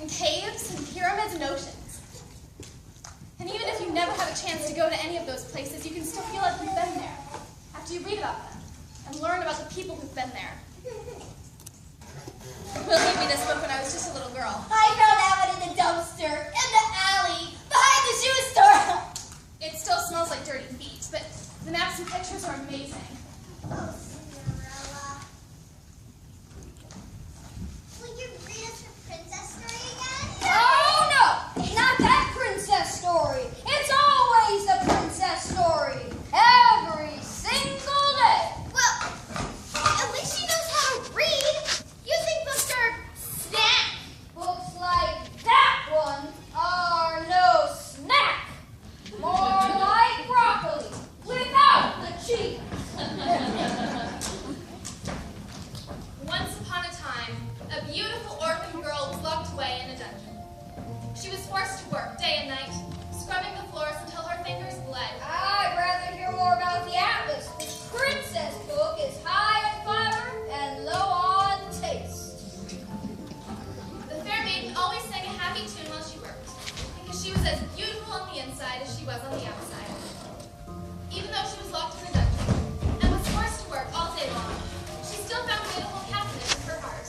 and caves and pyramids and oceans. And even if you never have a chance to go to any of those places, you can still feel like you've been there after you read about them and learn about the people who've been there. Will gave me this book when I was just a little girl. I found that one in the dumpster, in the alley, behind the shoe store. It still smells like dirty feet, but the maps and pictures are amazing. Oh, Cinderella. Will you read us the princess story again? Oh, no! Not that princess story. It's always the princess story. Every single day. Well, at least she knows how to read. You think books are snack? Books like that one are no snack. More like broccoli without the cheese. Once upon a time, a beautiful orphan girl was locked away in a dungeon. She was forced to work day and night, scrubbing the floors until her fingers bled. I'd rather hear more about the Atlas. The princess book is high in fiber and low on taste. The fair maiden always sang a happy tune while she worked, because she was as beautiful on the inside as she was on the outside. Even though she was locked in a dungeon and was forced to work all day long, she still found a way to hold happiness in her heart.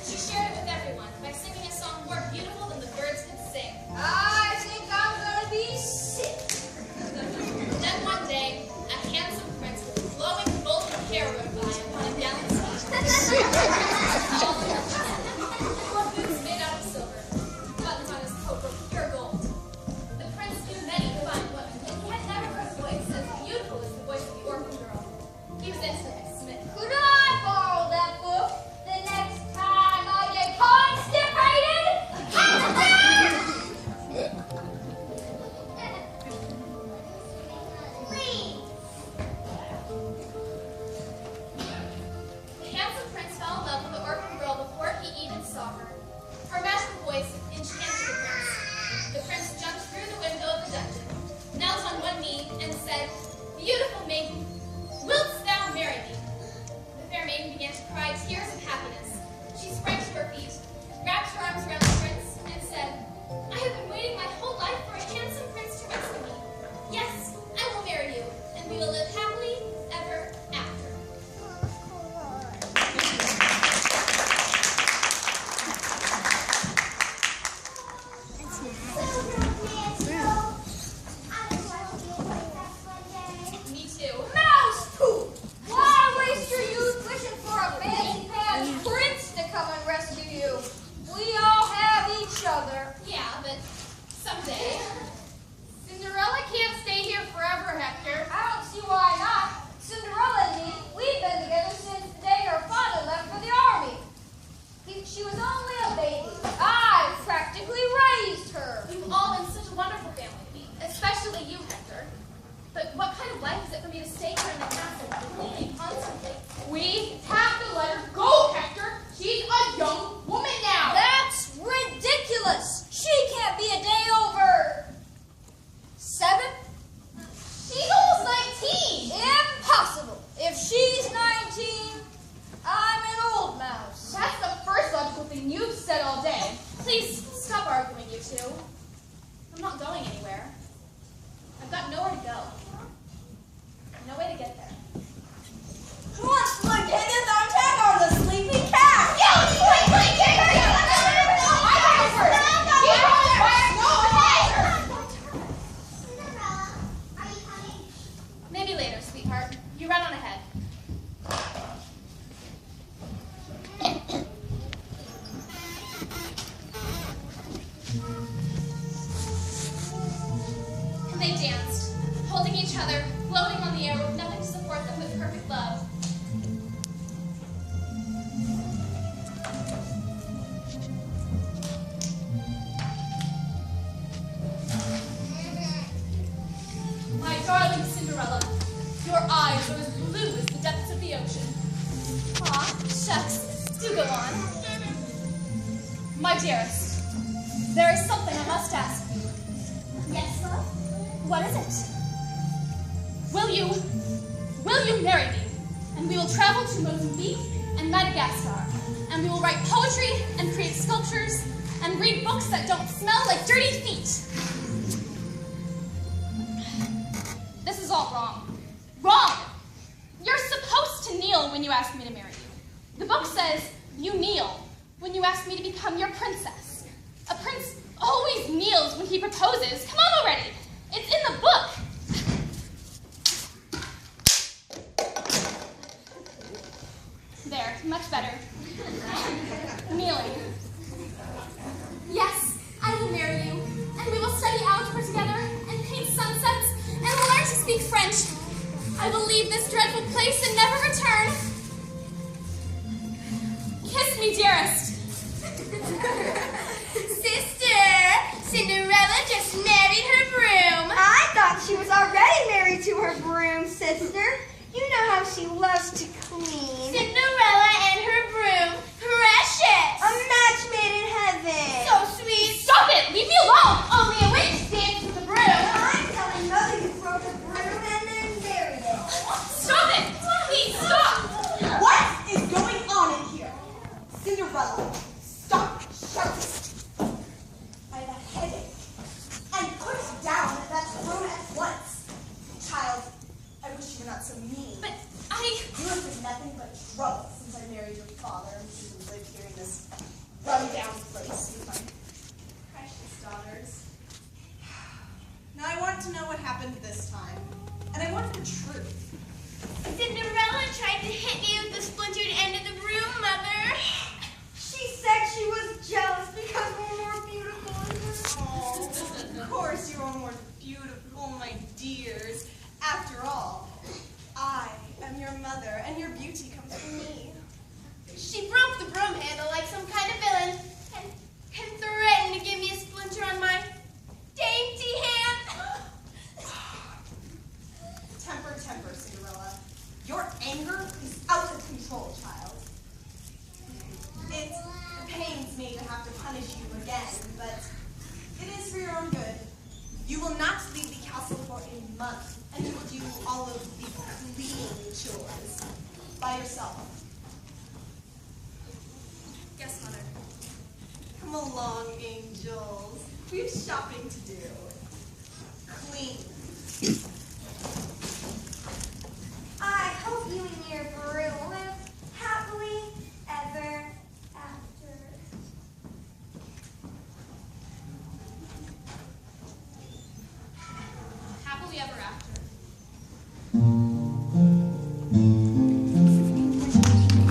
She shared it with everyone by singing a song more beautiful than the birds could sing. I think I'm gonna be sick. each other, floating on the air with nothing to support them but perfect love. My darling Cinderella, your eyes are as blue as the depths of the ocean. Aw, shucks, do go on. My dearest, there is something I must ask you. Yes, love? What is it? Will you marry me? And we will travel to Mozambique and Madagascar. And we will write poetry and create sculptures and read books that don't smell like dirty feet. This is all wrong. Wrong! You're supposed to kneel when you ask me to marry you. The book says you kneel when you ask me to become your princess. A prince always kneels when he proposes. Come on already. It's in the book. There, much better. Kneeling. Yes, I will marry you, and we will study algebra together, and paint sunsets, and learn to speak French. I will leave this dreadful place and never return. Kiss me, dearest. Sister, Cinderella just married her broom. I thought she was already married to her broom, sister. You know how she loves to clean. Cinderella and her broom. Precious. A match made in heaven. So sweet. Stop it! Leave me alone! Only a witch danced with a broom. I'm telling Mother you broke the broom and then married it. Stop it! Please, stop! What is going on in here? Cinderella, stop shouting. I have a headache. And put down that broom at once. Child, I wish you were not so mean. But You have been nothing but trouble since I married your father and you live here in this run-down place with my precious daughters. Now I want to know what happened this time. And I want the truth. Cinderella tried to hit me with the splintered end of the broom, Mother. She said she was jealous because we're more beautiful than her. Oh, of course you're all more beautiful, my dears. After all, I am your mother, and your beauty comes from me. She broke the broom handle like some kind of villain and threatened to give me a splinter on my dainty hand. Temper, Cinderella. Your anger is out of control, child. It pains me to have to punish you again, but it is for your own good. You will not leave the castle for a month, and you will do all of the cleaning chores by yourself. Yes, Mother. Come along, angels. We have shopping to do. Clean. I hope you and your broom live happily ever after. Happily ever after.